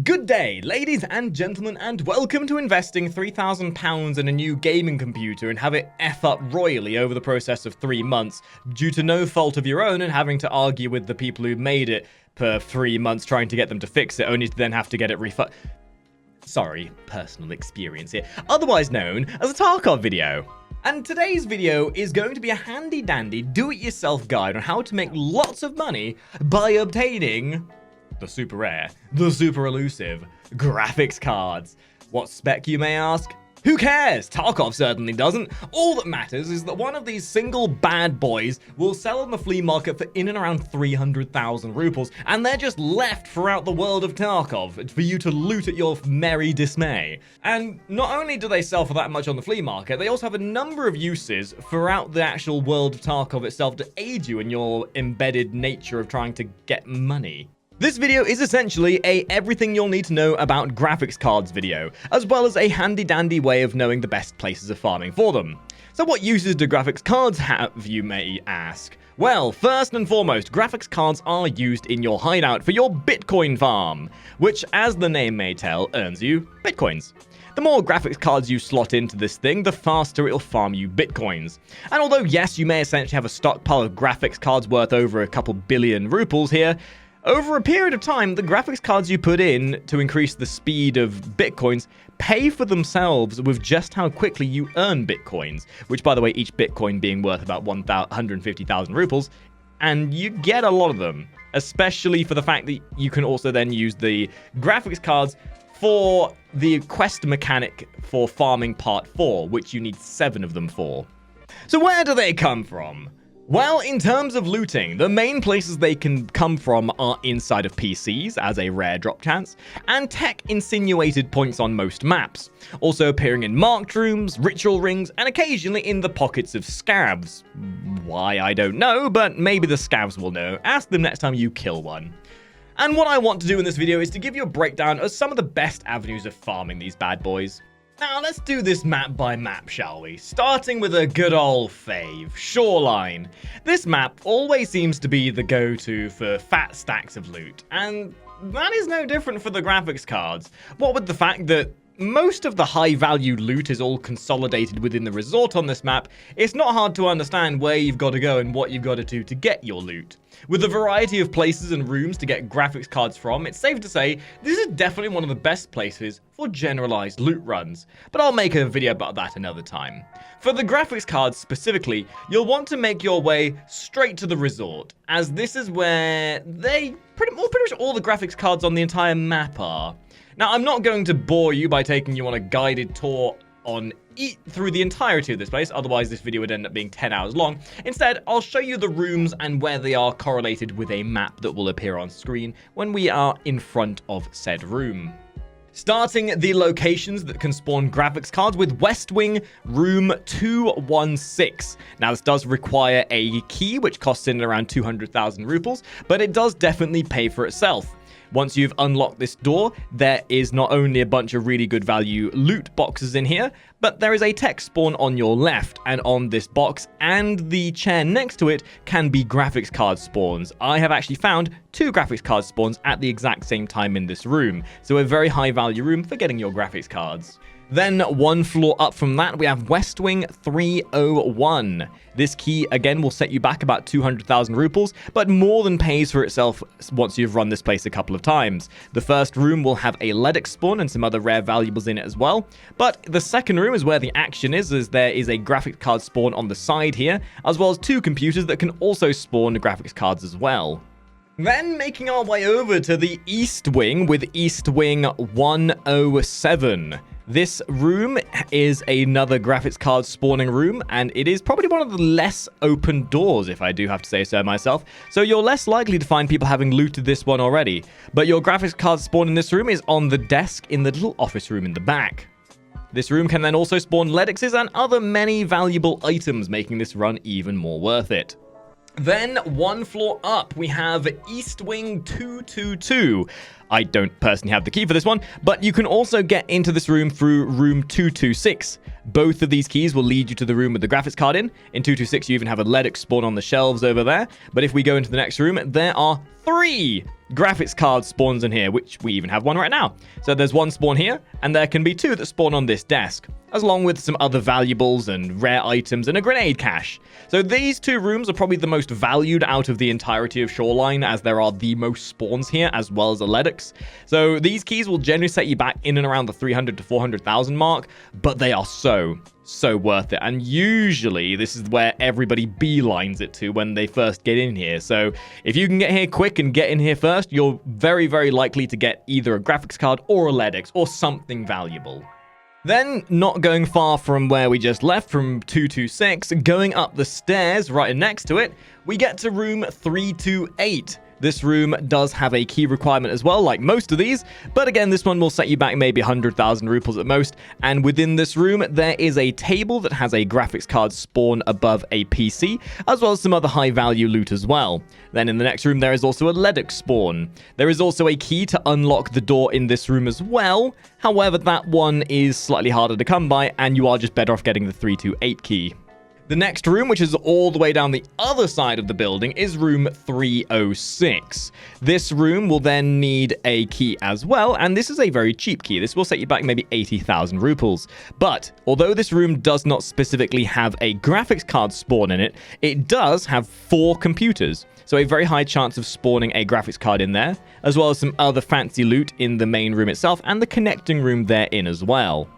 Good day, ladies and gentlemen, and welcome to investing £3,000 in a new gaming computer and have it F up royally over the process of 3 months due to no fault of your own and having to argue with the people who made it per 3 months trying to get them to fix it, only to then have to get it refunded. Sorry, personal experience here. Otherwise known as a Tarkov video. And today's video is going to be a handy-dandy do-it-yourself guide on how to make lots of money by obtaining the super rare, the super elusive graphics cards. What spec, you may ask? Who cares? Tarkov certainly doesn't. All that matters is that one of these single bad boys will sell on the flea market for in and around 300,000 rubles, and they're just left throughout the world of Tarkov for you to loot at your merry dismay. And not only do they sell for that much on the flea market, they also have a number of uses throughout the actual world of Tarkov itself to aid you in your embedded nature of trying to get money. This video is essentially a everything you'll need to know about graphics cards video, as well as a handy-dandy way of knowing the best places of farming for them. So what uses do graphics cards have, you may ask? Well, first and foremost, graphics cards are used in your hideout for your Bitcoin farm, which, as the name may tell, earns you Bitcoins. The more graphics cards you slot into this thing, the faster it'll farm you Bitcoins. And although yes, you may essentially have a stockpile of graphics cards worth over a couple billion rubles here, over a period of time, the graphics cards you put in to increase the speed of Bitcoins pay for themselves with just how quickly you earn Bitcoins, which, by the way, each Bitcoin being worth about 150,000 rubles, and you get a lot of them, especially for the fact that you can also then use the graphics cards for the quest mechanic for farming part 4, which you need 7 of them for. So where do they come from? Well, in terms of looting, the main places they can come from are inside of PCs, as a rare drop chance, and tech-insinuated points on most maps, also appearing in marked rooms, ritual rings, and occasionally in the pockets of scavs. Why, I don't know, but maybe the scavs will know. Ask them next time you kill one. And what I want to do in this video is to give you a breakdown of some of the best avenues of farming these bad boys. Now, let's do this map by map, shall we? Starting with a good old fave, Shoreline. This map always seems to be the go-to for fat stacks of loot, and that is no different for the graphics cards. What with the fact that most of the high-value loot is all consolidated within the resort on this map, it's not hard to understand where you've got to go and what you've got to do to get your loot. With a variety of places and rooms to get graphics cards from, it's safe to say this is definitely one of the best places for generalized loot runs, but I'll make a video about that another time. For the graphics cards specifically, you'll want to make your way straight to the resort, as this is where pretty much all the graphics cards on the entire map are. Now, I'm not going to bore you by taking you on a guided tour through the entirety of this place, otherwise this video would end up being 10 hours long. Instead, I'll show you the rooms and where they are correlated with a map that will appear on screen when we are in front of said room. Starting the locations that can spawn graphics cards with West Wing Room 216. Now, this does require a key, which costs in around 200,000 rubles, but it does definitely pay for itself. Once you've unlocked this door, there is not only a bunch of really good value loot boxes in here, but there is a tech spawn on your left, and on this box and the chair next to it can be graphics card spawns. I have actually found 2 graphics card spawns at the exact same time in this room, so a very high value room for getting your graphics cards. Then one floor up from that, we have West Wing 301. This key, again, will set you back about 200,000 rubles, but more than pays for itself once you've run this place a couple of times. The first room will have a Ledix spawn and some other rare valuables in it as well, but the second room is where the action is, as there is a graphics card spawn on the side here, as well as 2 computers that can also spawn graphics cards as well. Then making our way over to the East Wing with East Wing 107. This room is another graphics card spawning room, and it is probably one of the less open doors, if I do have to say so myself, so you're less likely to find people having looted this one already. But your graphics card spawn in this room is on the desk in the little office room in the back. This room can then also spawn Ledixes and other many valuable items, making this run even more worth it. Then, one floor up, we have East Wing 222. I don't personally have the key for this one, but you can also get into this room through room 226. Both of these keys will lead you to the room with the graphics card in. In 226, you even have a LEDX spawn on the shelves over there. But if we go into the next room, there are 3 graphics card spawns in here, which we even have one right now. So there's one spawn here, and there can be 2 that spawn on this desk, along with some other valuables and rare items and a grenade cache. So these 2 rooms are probably the most valued out of the entirety of Shoreline, as there are the most spawns here, as well as a LEDX. So these keys will generally set you back in and around the 300 to 400,000 mark, but they are so worth it. And usually this is where everybody beelines it to when they first get in here. So if you can get here quick and get in here first, you're very, very likely to get either a graphics card or a LEDX or something valuable. Then, not going far from where we just left, from 226, going up the stairs right next to it, we get to room 328. This room does have a key requirement as well, like most of these, but again, this one will set you back maybe 100,000 rupees at most. And within this room, there is a table that has a graphics card spawn above a PC, as well as some other high-value loot as well. Then in the next room, there is also a LEDX spawn. There is also a key to unlock the door in this room as well. However, that one is slightly harder to come by, and you are just better off getting the 328 key. The next room, which is all the way down the other side of the building, is room 306. This room will then need a key as well, and this is a very cheap key. This will set you back maybe 80,000 rupees. But although this room does not specifically have a graphics card spawn in it, it does have 4 computers. So a very high chance of spawning a graphics card in there, as well as some other fancy loot in the main room itself and the connecting room therein as well.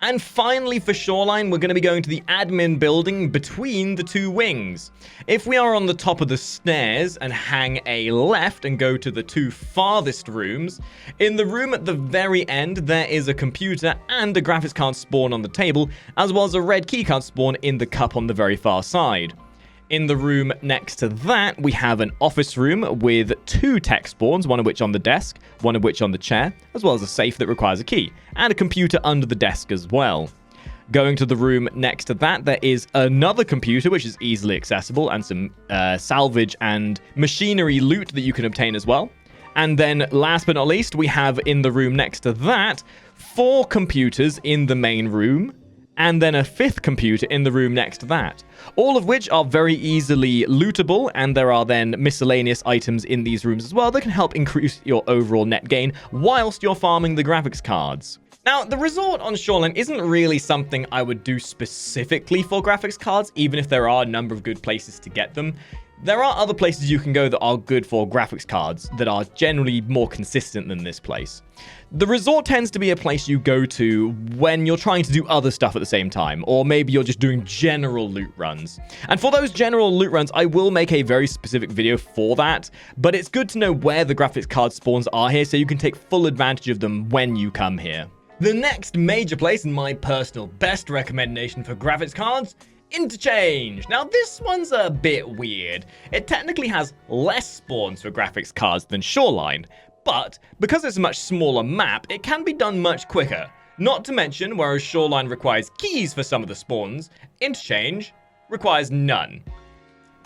And finally for Shoreline, we're going to be going to the admin building between the 2 wings. If we are on the top of the stairs and hang a left and go to the 2 farthest rooms, in the room at the very end, there is a computer and a graphics card spawn on the table, as well as a red keycard spawn in the cup on the very far side. In the room next to that, we have an office room with 2 tech spawns, one of which on the desk, one of which on the chair, as well as a safe that requires a key, and a computer under the desk as well. Going to the room next to that, there is another computer which is easily accessible, and some salvage and machinery loot that you can obtain as well. And then last but not least, we have in the room next to that 4 computers in the main room, and then a 5th computer in the room next to that, all of which are very easily lootable, and there are then miscellaneous items in these rooms as well that can help increase your overall net gain whilst you're farming the graphics cards. Now, the resort on Shoreline isn't really something I would do specifically for graphics cards, even if there are a number of good places to get them. There are other places you can go that are good for graphics cards that are generally more consistent than this place. The resort tends to be a place you go to when you're trying to do other stuff at the same time, or maybe you're just doing general loot runs. And for those general loot runs, I will make a very specific video for that, but it's good to know where the graphics card spawns are here so you can take full advantage of them when you come here. The next major place, and my personal best recommendation for graphics cards, Interchange. Now this one's a bit weird. It technically has less spawns for graphics cards than Shoreline, but because it's a much smaller map, it can be done much quicker. Not to mention, whereas Shoreline requires keys for some of the spawns, Interchange requires none,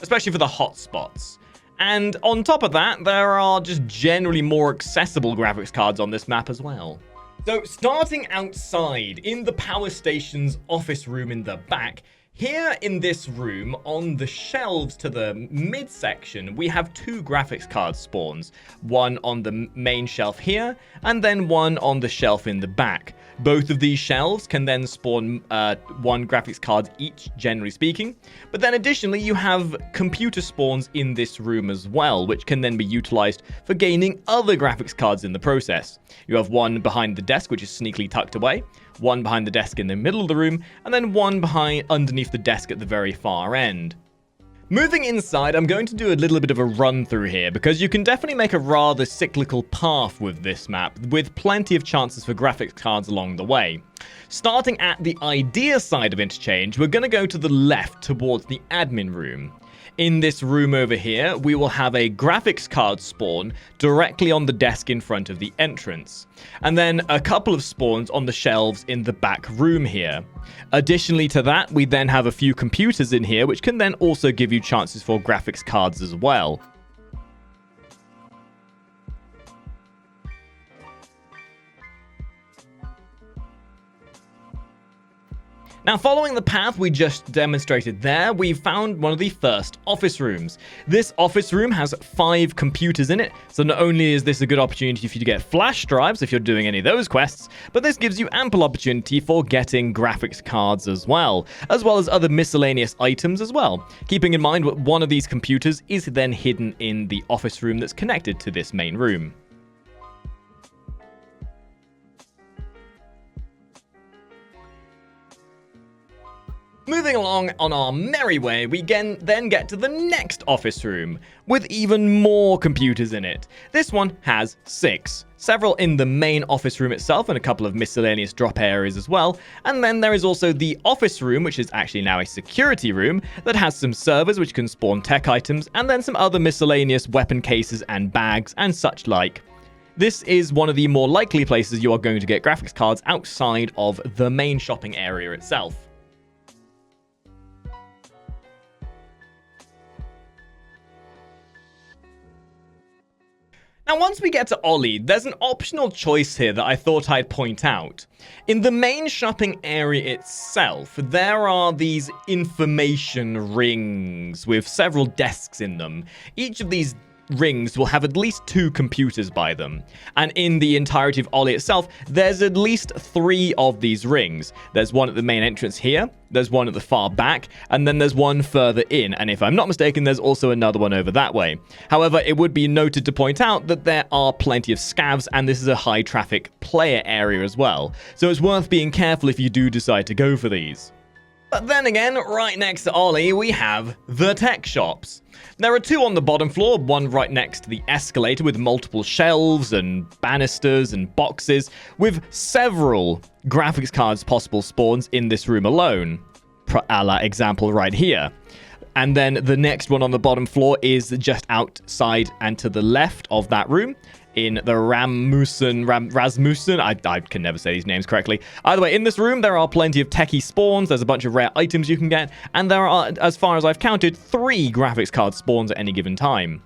especially for the hotspots. And on top of that, there are just generally more accessible graphics cards on this map as well. So starting outside in the power station's office room in the back, here in this room, on the shelves to the midsection, we have 2 graphics card spawns. One on the main shelf here, and then one on the shelf in the back. Both of these shelves can then spawn 1 graphics card each, generally speaking. But then additionally, you have computer spawns in this room as well, which can then be utilized for gaining other graphics cards in the process. You have one behind the desk, which is sneakily tucked away, one behind the desk in the middle of the room, and then one underneath the desk at the very far end. Moving inside, I'm going to do a little bit of a run through here, because you can definitely make a rather cyclical path with this map, with plenty of chances for graphics cards along the way. Starting at the idea side of Interchange, we're going to go to the left towards the admin room. In this room over here, we will have a graphics card spawn directly on the desk in front of the entrance, and then a couple of spawns on the shelves in the back room here. Additionally to that, we then have a few computers in here, which can then also give you chances for graphics cards as well. Now, following the path we just demonstrated there, we found one of the first office rooms. This office room has 5 computers in it, so not only is this a good opportunity for you to get flash drives if you're doing any of those quests, but this gives you ample opportunity for getting graphics cards as well as other miscellaneous items as well. Keeping in mind what one of these computers is then hidden in the office room that's connected to this main room. Moving along on our merry way, we then get to the next office room, with even more computers in it. This one has 6. Several in the main office room itself and a couple of miscellaneous drop areas as well. And then there is also the office room, which is actually now a security room, that has some servers which can spawn tech items, and then some other miscellaneous weapon cases and bags and such like. This is one of the more likely places you are going to get graphics cards outside of the main shopping area itself. Now, once we get to Ollie, there's an optional choice here that I thought I'd point out. In the main shopping area itself, there are these information rings with several desks in them. Each of these rings will have at least 2 computers by them. And in the entirety of Ollie itself, there's at least 3 of these rings. There's one at the main entrance here, there's one at the far back, and then there's one further in. And if I'm not mistaken, there's also another one over that way. However, it would be noted to point out that there are plenty of scavs, and this is a high traffic player area as well. So it's worth being careful if you do decide to go for these. But then again, right next to Ollie, we have the tech shops. There are 2 on the bottom floor, one right next to the escalator with multiple shelves and banisters and boxes, with several graphics cards possible spawns in this room alone, a la example right here. And then the next one on the bottom floor is just outside and to the left of that room, in the Rasmussen, I can never say these names correctly. Either way, in this room, there are plenty of techie spawns, there's a bunch of rare items you can get, and there are, as far as I've counted, 3 graphics card spawns at any given time.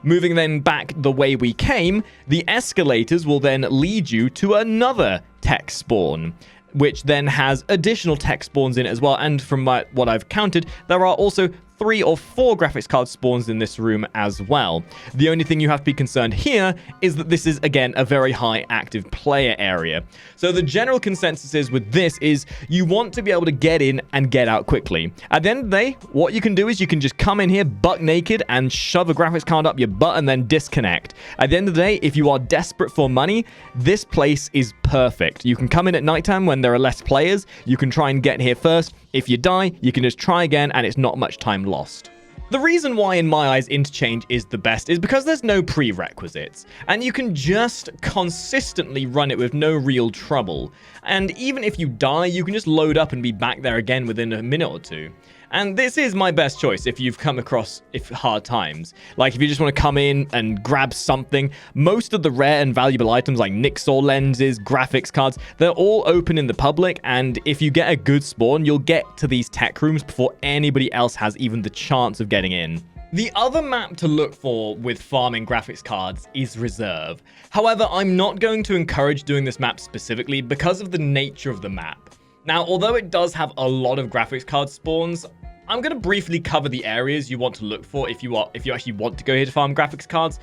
Moving then back the way we came, the escalators will then lead you to another tech spawn, which then has additional tech spawns in it as well, and from what I've counted, there are also 3 or 4 graphics card spawns in this room as well. The only thing you have to be concerned here is that this is, again, a very high active player area. So the general consensus is with this is you want to be able to get in and get out quickly. At the end of the day, what you can do is you can just come in here buck naked and shove a graphics card up your butt and then disconnect. At the end of the day, if you are desperate for money, this place is perfect. You can come in at nighttime when there are less players. You can try and get here first. If you die, you can just try again, and it's not much time lost. The reason why, in my eyes, Interchange is the best is because there's no prerequisites, and you can just consistently run it with no real trouble. And even if you die, you can just load up and be back there again within a minute or 2. And this is my best choice if you've come across hard times. Like, if you just want to come in and grab something, most of the rare and valuable items like Nixor lenses, graphics cards, they're all open in the public, and if you get a good spawn, you'll get to these tech rooms before anybody else has even the chance of getting in. The other map to look for with farming graphics cards is Reserve. However, I'm not going to encourage doing this map specifically because of the nature of the map. Now, although it does have a lot of graphics card spawns, I'm going to briefly cover the areas you want to look for if you actually want to go here to farm graphics cards.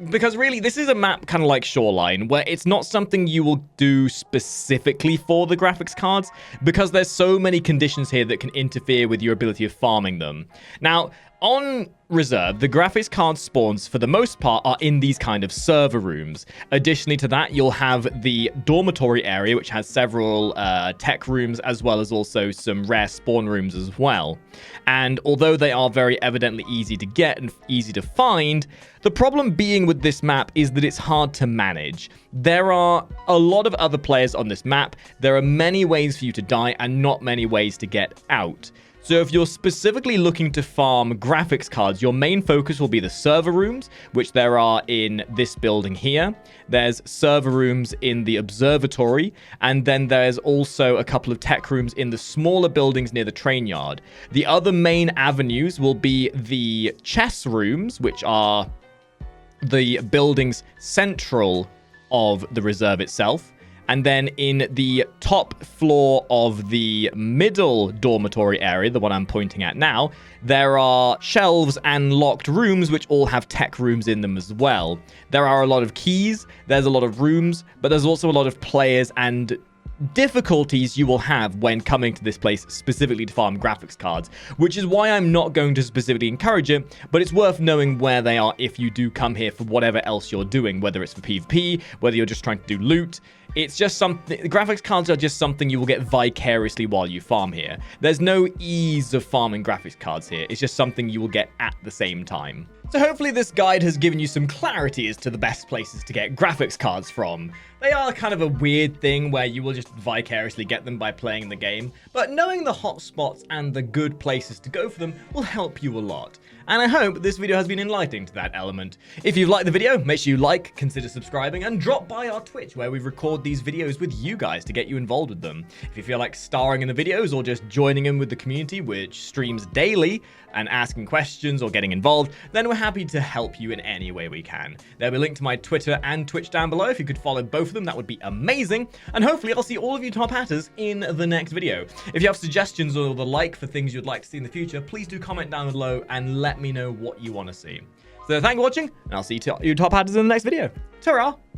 Because really, this is a map kind of like Shoreline, where it's not something you will do specifically for the graphics cards, because there's so many conditions here that can interfere with your ability of farming them. Now, on Reserve, the graphics card spawns, for the most part, are in these kind of server rooms. Additionally to that, you'll have the dormitory area, which has several tech rooms, as well as also some rare spawn rooms as well. And although they are very evidently easy to get and easy to find, the problem being with this map is that it's hard to manage. There are a lot of other players on this map. There are many ways for you to die and not many ways to get out. So if you're specifically looking to farm graphics cards, your main focus will be the server rooms, which there are in this building here. There's server rooms in the observatory, and then there's also a couple of tech rooms in the smaller buildings near the train yard. The other main avenues will be the chess rooms, which are the building's central of the Reserve itself. And then in the top floor of the middle dormitory area, the one I'm pointing at now, there are shelves and locked rooms which all have tech rooms in them as well. There are a lot of keys, there's a lot of rooms, but there's also a lot of players and difficulties you will have when coming to this place specifically to farm graphics cards, which is why I'm not going to specifically encourage it, but it's worth knowing where they are if you do come here for whatever else you're doing, whether it's for PvP, whether you're just trying to do loot. It's just something, graphics cards are just something you will get vicariously while you farm here. There's no ease of farming graphics cards here. It's just something you will get at the same time. So hopefully this guide has given you some clarity as to the best places to get graphics cards from. They are kind of a weird thing where you will just vicariously get them by playing the game, but knowing the hotspots and the good places to go for them will help you a lot. And I hope this video has been enlightening to that element. If you've liked the video, make sure you like, consider subscribing, and drop by our Twitch where we record these videos with you guys to get you involved with them. If you feel like starring in the videos or just joining in with the community, which streams daily, and asking questions or getting involved, then we're happy to help you in any way we can. There'll be a link to my Twitter and Twitch down below. If you could follow both of them, that would be amazing. And hopefully I'll see all of you top hatters in the next video. If you have suggestions or the like for things you'd like to see in the future, please do comment down below and let me know what you want to see. So thank you for watching, and I'll see you top hatters in the next video. Ta-ra!